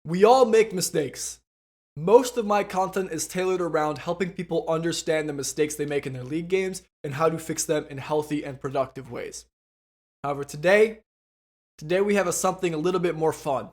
We all make mistakes. Most of my content is tailored around helping people understand the mistakes they make in their league games and how to fix them in healthy and productive ways. However, today we have something a little bit more fun.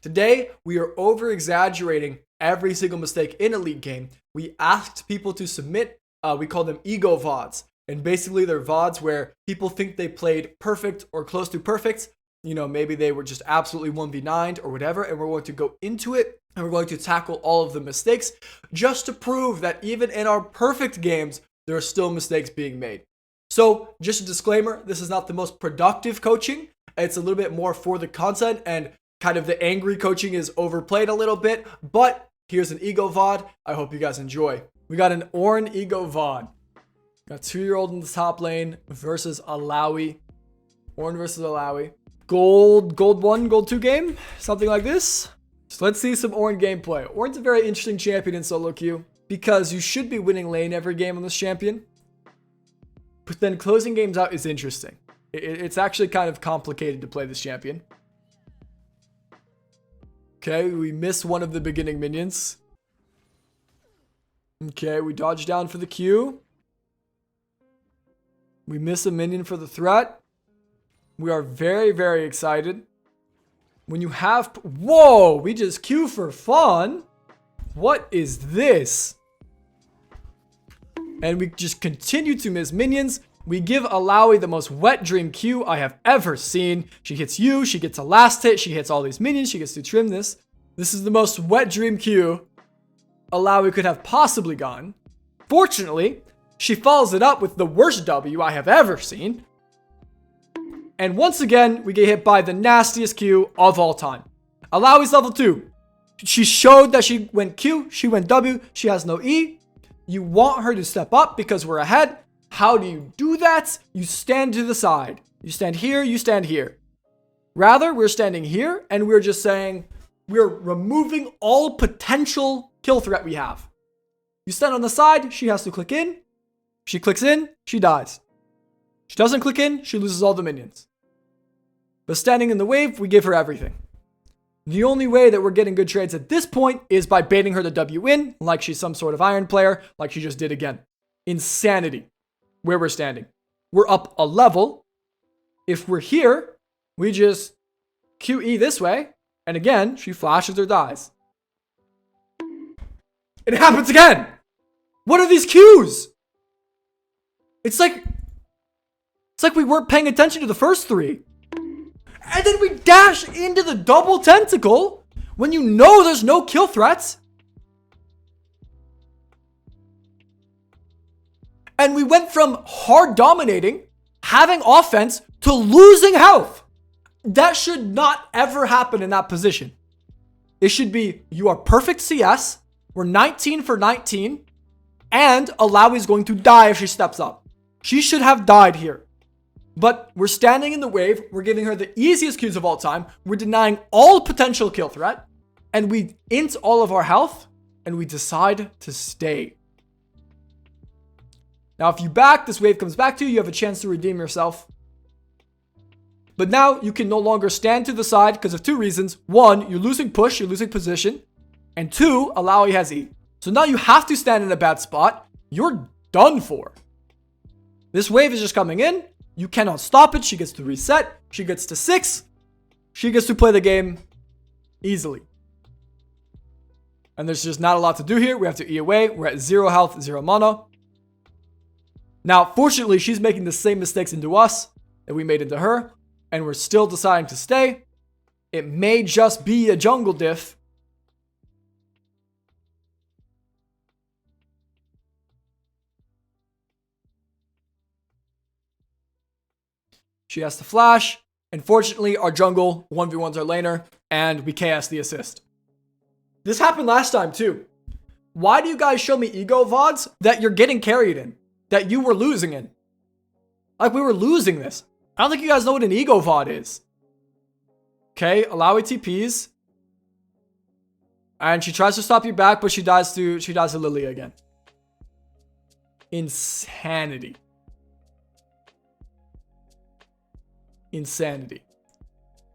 Today, we are over-exaggerating every single mistake in a league game. We asked people to submit, we call them ego VODs. And basically, they're VODs where people think they played perfect or close to perfect. You know, maybe they were just absolutely 1v9'd or whatever, and we're going to go into it and we're going to tackle all of the mistakes just to prove that even in our perfect games, there are still mistakes being made. So, just a disclaimer, this is not the most productive coaching. It's a little bit more for the content, and kind of the angry coaching is overplayed a little bit, but here's an ego VOD. I hope you guys enjoy. We got an Ornn ego VOD. Got 2-year-old in the top lane versus Alawi. Ornn versus Alawi. Gold 1, gold 2 game, something like this. So let's see some Ornn gameplay. Ornn's a very interesting champion in solo queue because you should be winning lane every game on this champion. But then closing games out is interesting. It's actually kind of complicated to play this champion. Okay, we miss one of the beginning minions. Okay, we dodge down for the Q. We miss a minion for the threat. We are very, very excited. When you have... Whoa! We just Q for fun? What is this? And we just continue to miss minions. We give Alawi the most wet dream Q I have ever seen. She hits you. She gets a last hit. She hits all these minions. She gets to trim this. This is the most wet dream Q Alawi could have possibly gotten. Fortunately, she follows it up with the worst W I have ever seen. And once again, we get hit by the nastiest Q of all time. Alawi's level 2. She showed that she went Q, she went W, she has no E. You want her to step up because we're ahead. How do you do that? You stand to the side. You stand here, you stand here. Rather, we're standing here and we're just saying we're removing all potential kill threat we have. You stand on the side, she has to click in. She clicks in, she dies. She doesn't click in, she loses all the minions. But standing in the wave, we give her everything. The only way that we're getting good trades at this point is by baiting her to W in, like she's some sort of iron player, like she just did again. Insanity. Where we're standing. We're up a level. If we're here, we just QE this way, and again, she flashes or dies. It happens again! What are these Qs? It's like we weren't paying attention to the first 3. And then we dash into the double tentacle when you know there's no kill threats. And we went from hard dominating, having offense, to losing health. That should not ever happen in that position. It should be, you are perfect CS, we're 19 for 19, and Alawi's going to die if she steps up. She should have died here. But we're standing in the wave, we're giving her the easiest Qs of all time, we're denying all potential kill threat, and we int all of our health, and we decide to stay. Now, if you back, this wave comes back to you, you have a chance to redeem yourself. But now, you can no longer stand to the side because of 2 reasons. 1, you're losing push, you're losing position. And 2, Alawi has E. So now you have to stand in a bad spot. You're done for. This wave is just coming in. You cannot stop it. She gets to reset. She gets to 6. She gets to play the game easily. And there's just not a lot to do here. We have to E away. We're at 0 health, 0 mana. Now, fortunately, she's making the same mistakes into us that we made into her. And we're still deciding to stay. It may just be a jungle diff. She has to flash. And fortunately, our jungle 1v1s our laner. And we KS the assist. This happened last time too. Why do you guys show me ego VODs that you're getting carried in? That you were losing in? Like we were losing this. I don't think you guys know what an ego VOD is. Okay, Alawi TPs. And she tries to stop you back, but she dies to Lilia again. Insanity. Insanity.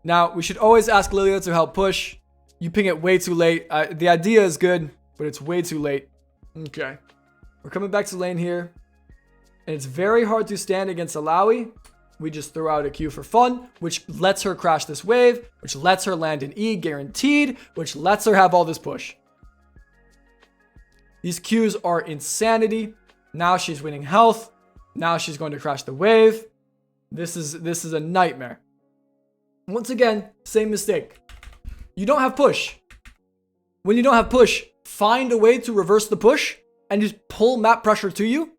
Now, we should always ask Lilia to help push. You ping it way too late. The idea is good, but it's way too late. Okay. We're coming back to lane here. And it's very hard to stand against Alawi. We just throw out a Q for fun, which lets her crash this wave, which lets her land an E guaranteed, which lets her have all this push. These Qs are insanity. Now she's winning health. Now she's going to crash the wave. This is a nightmare. Once again, same mistake. You don't have push. When you don't have push, find a way to reverse the push and just pull map pressure to you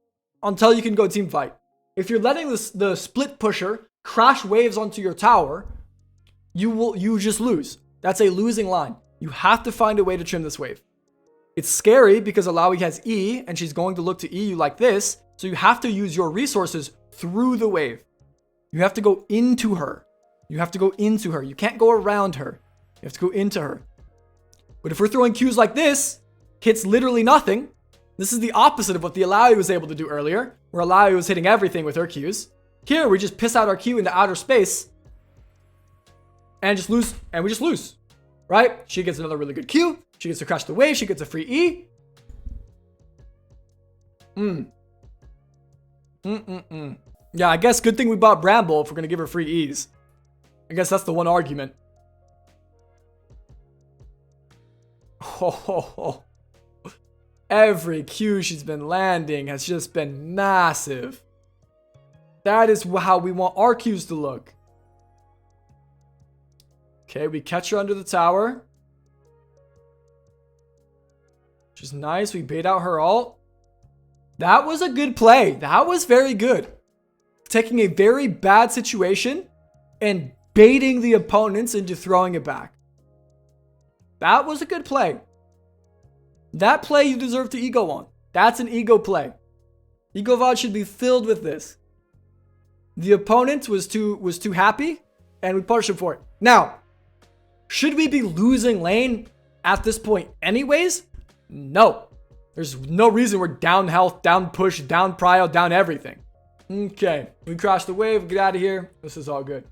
until you can go team fight. If you're letting the split pusher crash waves onto your tower, you just lose. That's a losing line. You have to find a way to trim this wave. It's scary because Alawi has E and she's going to look to E you like this. So you have to use your resources through the wave. You have to go into her. You have to go into her. You can't go around her. You have to go into her. But if we're throwing Qs like this, hits literally nothing. This is the opposite of what the Alawi was able to do earlier, where Alawi was hitting everything with her Qs. Here, we just piss out our Q into outer space and just lose, and we just lose, right? She gets another really good Q. She gets to crash the wave. She gets a free E. Yeah, I guess good thing we bought Bramble if we're going to give her free E's. I guess that's the one argument. Oh. Every Q she's been landing has just been massive. That is how we want our Qs to look. Okay, we catch her under the tower. Which is nice. We bait out her ult. That was a good play. That was very good. Taking a very bad situation and baiting the opponents into throwing it back. That was a good play. That play you deserve to ego on. That's an ego play. Ego VOD should be filled with this. The opponent was too happy, and we punished him for it. Now, should we be losing lane at this point anyways? No. There's no reason we're down health, down push, down prio, down everything. Okay, we crashed the wave, get out of here. This is all good.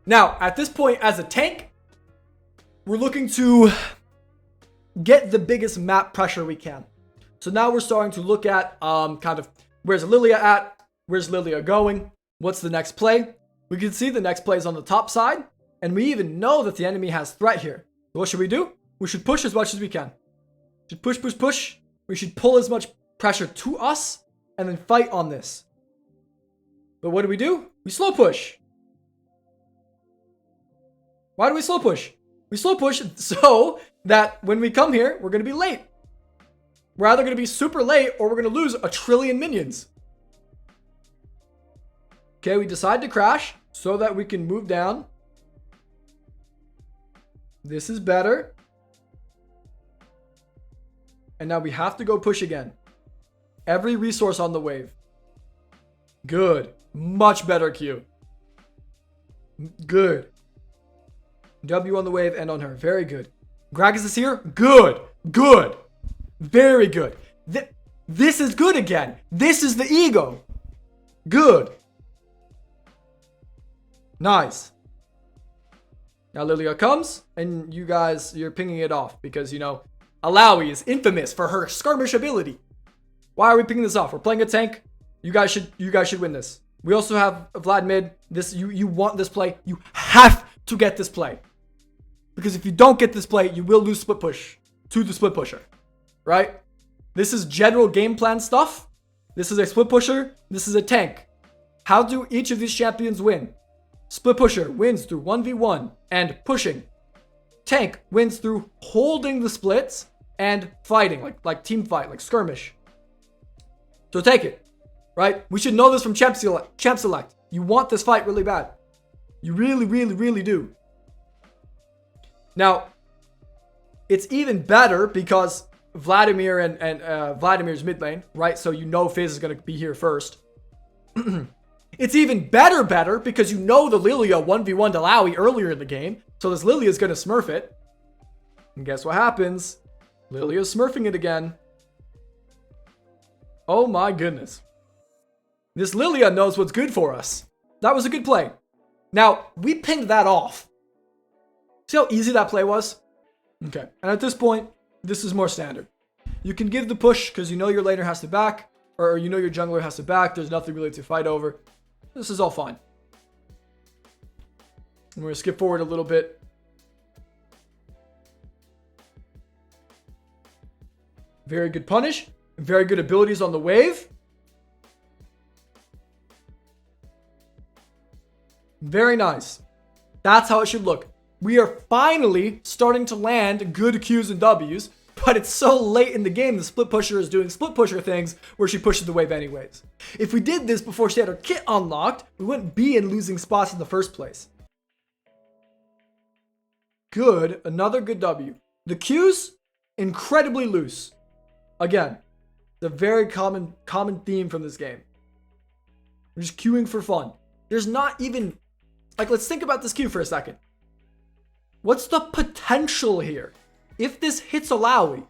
Now, at this point, as a tank, we're looking to get the biggest map pressure we can. So now we're starting to look at kind of where's Lilia at? Where's Lilia going? What's the next play? We can see the next play is on the top side, and we even know that the enemy has threat here. So what should we do? We should push as much as we can. Should push, push, push. We should pull as much pressure to us and then fight on this. But what do? We slow push. Why do we slow push? We slow push so that when we come here, we're going to be late. We're either going to be super late or we're going to lose a trillion minions. Okay, we decide to crash so that we can move down. This is better. And now we have to go push again. Every resource on the wave. Good. Much better Q. Good. W on the wave and on her. Very good. Gragas is here. Good. Good. Very good. This is good again. This is the ego. Good. Nice. Now Lilia comes, and you guys, you're pinging it off because, you know, Alawi is infamous for her skirmish ability. Why are we picking this off? We're playing a tank. You guys should win this. We also have Vlad mid. This you want this play. You have to get this play. Because if you don't get this play, you will lose split push to the split pusher. Right? This is general game plan stuff. This is a split pusher. This is a tank. How do each of these champions win? Split pusher wins through 1v1 and pushing. Tank wins through holding the splits and fighting, like team fight, like skirmish. So take it, right? We should know this from Champ Select. You want this fight really bad. You really, really, really do. Now, it's even better because Vladimir and Vladimir's mid lane, right? So you know Fizz is going to be here first. It's even better because you know the Lilia 1v1 Alawi earlier in the game. So this Lilia is going to smurf it. And guess what happens? Lilia's smurfing it again. Oh my goodness. This Lilia knows what's good for us. That was a good play. Now, we pinged that off. See how easy that play was? Okay, and at this point, this is more standard. You can give the push because you know your laner has to back, or you know your jungler has to back. There's nothing really to fight over. This is all fine. And we're going to skip forward a little bit. Very good punish. Very good abilities on the wave. Very nice. That's how it should look. We are finally starting to land good Qs and Ws, but it's so late in the game, the split pusher is doing split pusher things where she pushes the wave anyways. If we did this before she had her kit unlocked, we wouldn't be in losing spots in the first place. Good. Another good W. The Qs, incredibly loose. Again, it's a very common theme from this game. We're just queuing for fun. There's not even... Like, let's think about this Q for a second. What's the potential here? If this hits Alawi,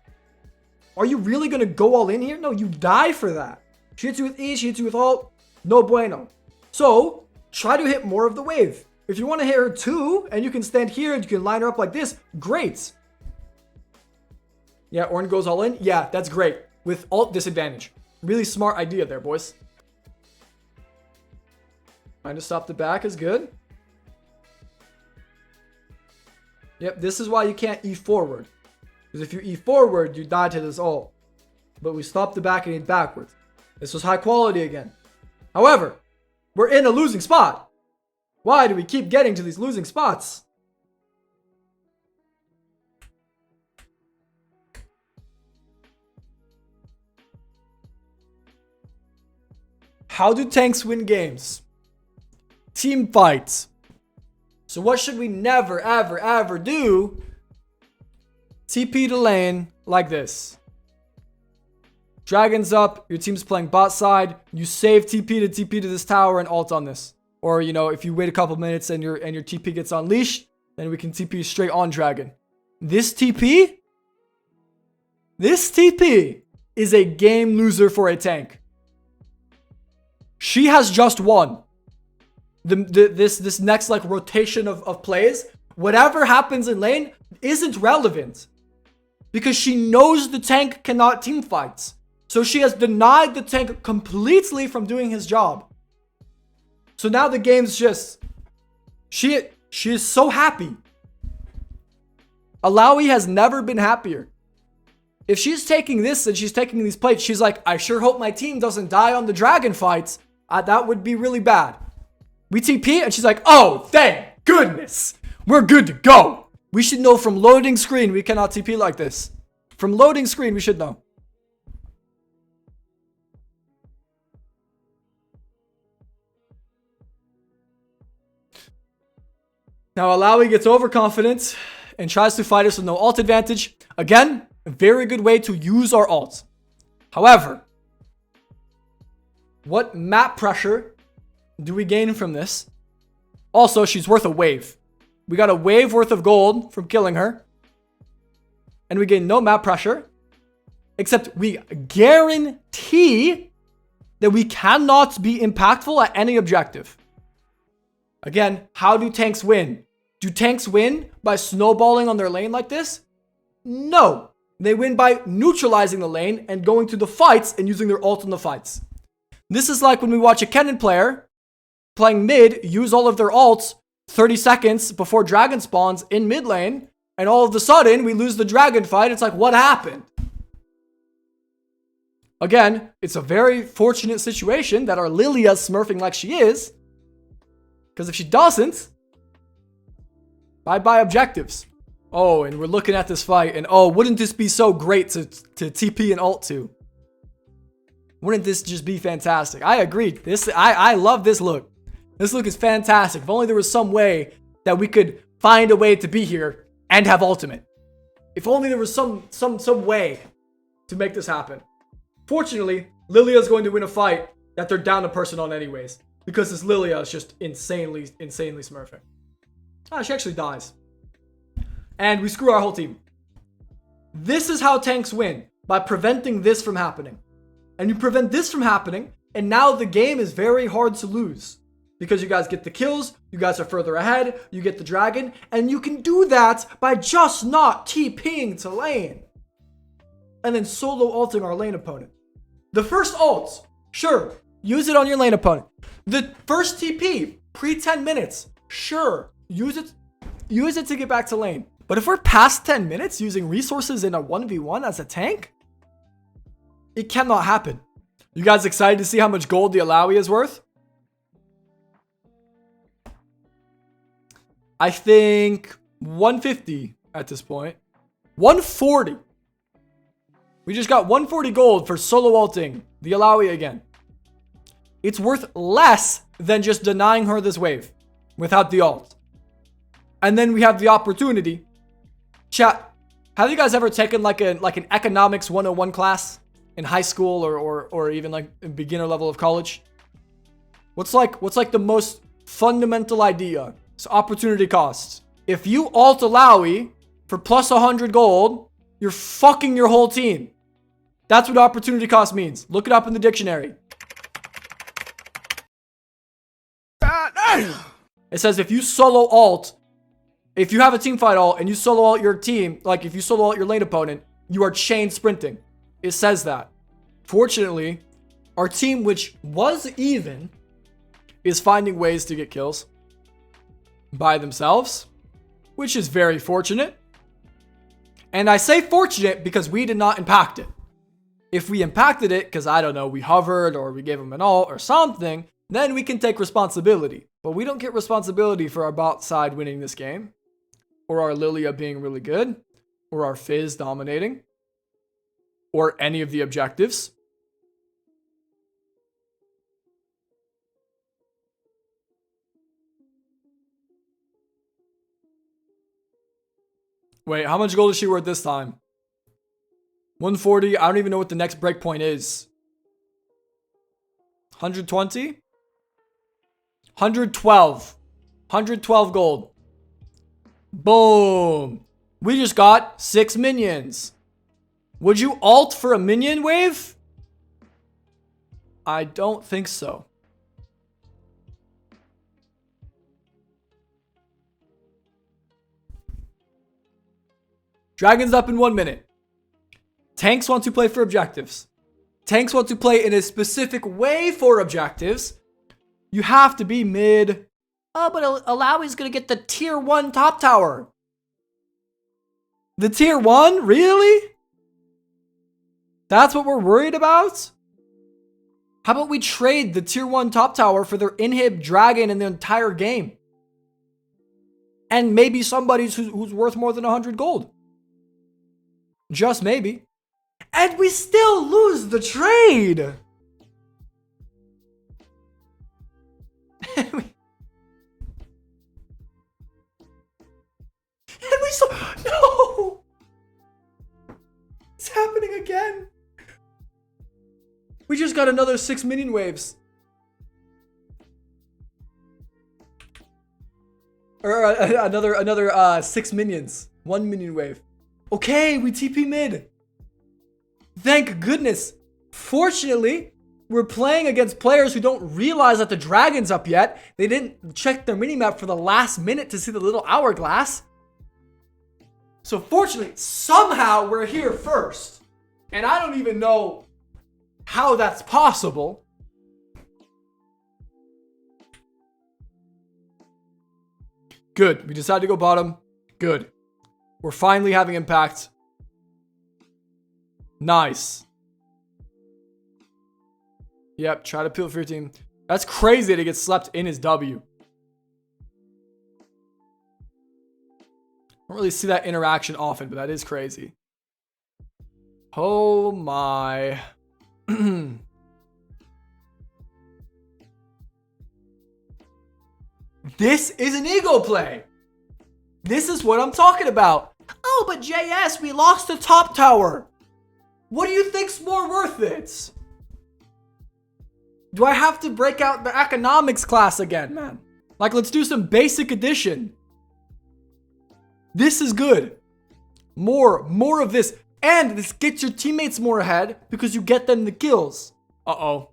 are you really going to go all in here? No, you die for that. She hits you with E, she hits you with ult. No bueno. So, try to hit more of the wave. If you want to hit her too, and you can stand here and you can line her up like this, great. Yeah, Ornn goes all in. Yeah, that's great. With ult disadvantage. Really smart idea there, boys. Trying to stop the back is good. Yep, this is why you can't E forward. Because if you E forward, you die to this ult. But we stopped the back and E backwards. This was high quality again. However, we're in a losing spot. Why do we keep getting to these losing spots? How do tanks win games? Team fights. So what should we never, ever, ever do? TP to lane like this. Dragon's up. Your team's playing bot side. You save TP to this tower and ult on this. Or, you know, if you wait a couple minutes and your TP gets unleashed, then we can TP straight on Dragon. This TP is a game loser for a tank. She has just won. This next like rotation of plays, whatever happens in lane isn't relevant because she knows the tank cannot team fights. So she has denied the tank completely from doing his job. So now the game's just she is so happy. Alawi has never been happier. If she's taking this and she's taking these plates, she's like, I sure hope my team doesn't die on the dragon fights. That would be really bad. We TP and she's like, oh, thank goodness. We're good to go. We should know from loading screen we cannot TP like this. From loading screen we should know. Now Alawi gets overconfident and tries to fight us with no ult advantage. Again, a very good way to use our ult. However, what map pressure do we gain from this? Also, she's worth a wave. We got a wave worth of gold from killing her. And we gain no map pressure. Except we guarantee that we cannot be impactful at any objective. Again, how do tanks win? Do tanks win by snowballing on their lane like this? No. They win by neutralizing the lane and going to the fights and using their ult in the fights. This is like when we watch a Kennen player playing mid use all of their ults 30 seconds before dragon spawns in mid lane, and all of a sudden we lose the dragon fight. It's like, what happened? Again, it's a very fortunate situation that our Lilia's smurfing like she is, because if she doesn't, bye-bye objectives. Oh, and we're looking at this fight, and oh, wouldn't this be so great to TP and ult to? Wouldn't this just be fantastic? I agree. I love this look. This look is fantastic. If only there was some way that we could find a way to be here and have ultimate. If only there was some way to make this happen. Fortunately, Lilia is going to win a fight that they're down a person on anyways, because this Lilia is just insanely smurfing. Ah, she actually dies. And we screw our whole team. This is how tanks win, by preventing this from happening. And you prevent this from happening, and now the game is very hard to lose. because you guys get the kills, you guys are further ahead, you get the dragon, and you can do that by just not TPing to lane. And then solo ulting our lane opponent. The first ult, sure, use it on your lane opponent. The first TP, pre 10 minutes, sure, use it to get back to lane. But if we're past 10 minutes using resources in a 1v1 as a tank, it cannot happen. You guys excited to see how much gold the Alawi is worth? I think 150 at this point. 140. We just got 140 gold for solo ulting the Alawi again. It's worth less than just denying her this wave without the ult. And then we have the opportunity. Chat, have you guys ever taken like an economics 101 class in high school or even like a beginner level of college? What's like the most fundamental idea? It's opportunity costs. If you ult Alawi for plus 100 gold, you're fucking your whole team. That's what opportunity cost means. Look it up in the dictionary. It says if you solo ult, if you have a team fight ult and you solo ult your team, like if you solo ult your lane opponent, you are chain sprinting. It says that. Fortunately, our team, which was even, is finding ways to get kills by themselves, which is very fortunate. And I say fortunate because we did not impact it. If we impacted it, because I don't know, we hovered or we gave them an ult or something, then we can take responsibility. But we don't get responsibility for our bot side winning this game, or our Lilia being really good, or our Fizz dominating, or any of the objectives. Wait, how much gold is she worth this time? 140. I don't even know what the next breakpoint is. 120? 112. 112 gold. Boom. We just got 6 minions. Would you ult for a minion wave? I don't think so. Dragon's up in 1 minute. Tanks want to play for objectives. Tanks want to play in a specific way for objectives. You have to be mid. Oh, but Alawi's gonna get the tier 1 top tower. The tier 1? Really? That's what we're worried about? How about we trade the tier 1 top tower for their inhib dragon in the entire game? And maybe somebody who's worth more than 100 gold. Just maybe. And we still lose the trade. And we saw, no. It's happening again. We just got another 6 minion waves. Or another 6 minions. 1 minion wave. Okay, we TP mid. Thank goodness. Fortunately, we're playing against players who don't realize that the dragon's up yet. They didn't check their minimap for the last minute to see the little hourglass. So fortunately, somehow we're here first. And I don't even know how that's possible. Good. We decided to go bottom. Good. We're finally having impact. Nice. Yep, try to peel for your team. That's crazy to get slept in his W. I don't really see that interaction often, but that is crazy. Oh my. This is an ego play. This is what I'm talking about. Oh, but JS, we lost the top tower. What do you think's more worth it? Do I have to break out the economics class again, man? Like, let's do some basic addition. This is good. More of this. And this gets your teammates more ahead because you get them the kills. Uh-oh.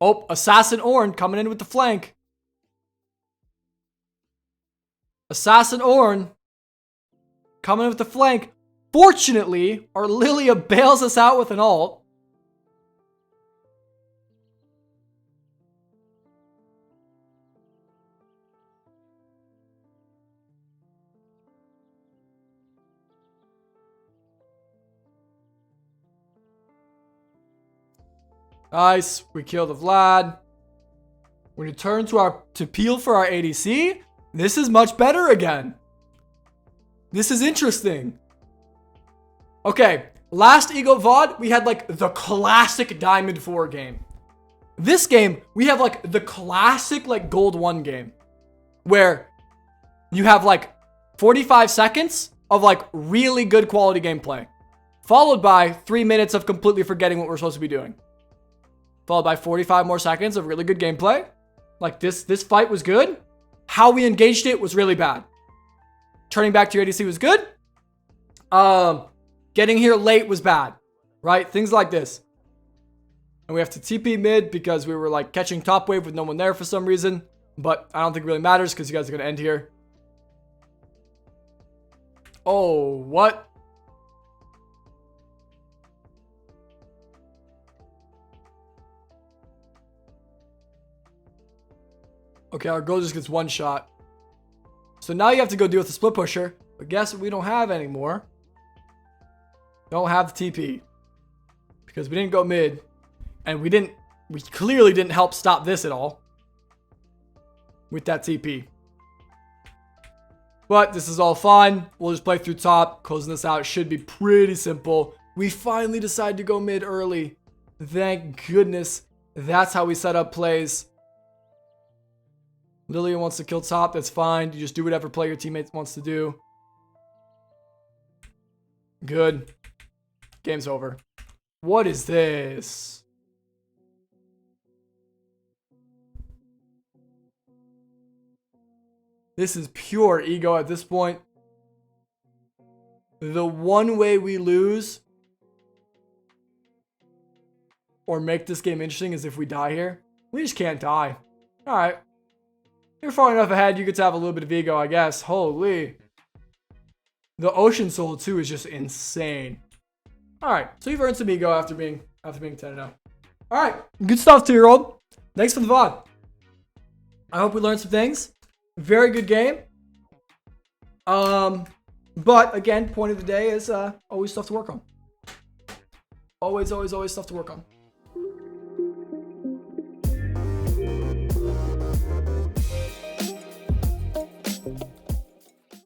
Oh, Assassin Orn coming in with the flank. Assassin Orn coming in with the flank. Fortunately, our Lilia bails us out with an ult. Nice. We kill the Vlad. We return to peel for our ADC. This is much better again. This is interesting. Okay. Last Ego VOD, we had like the classic Diamond 4 game. This game, we have like the classic like Gold 1 game. Where you have like 45 seconds of like really good quality gameplay. Followed by 3 minutes of completely forgetting what we're supposed to be doing. Followed by 45 more seconds of really good gameplay. Like this fight was good. How we engaged it was really bad. Turning back to your ADC was good. Getting here late was bad. Right? Things like this. And we have to TP mid because we were like catching top wave with no one there for some reason. But I don't think it really matters because you guys are going to end here. Oh, what? Okay, our goal just gets one shot. So now you have to go deal with the split pusher. But guess what we don't have anymore? Don't have the TP. Because we didn't go mid. And we clearly didn't help stop this at all. With that TP. But this is all fine. We'll just play through top. Closing this out should be pretty simple. We finally decided to go mid early. Thank goodness. That's how we set up plays. Lilia wants to kill top. That's fine. You just do whatever play your teammate wants to do. Good. Game's over. What is this? This is pure ego at this point. The one way we lose or make this game interesting is if we die here. We just can't die. Alright. You're far enough ahead, you get to have a little bit of ego, I guess. Holy. The Ocean Soul 2 is just insane. Alright, so you've earned some ego after being 10-0. Alright, good stuff, 2-year-old. Thanks for the VOD. I hope we learned some things. Very good game. But again, point of the day is always stuff to work on. Always stuff to work on.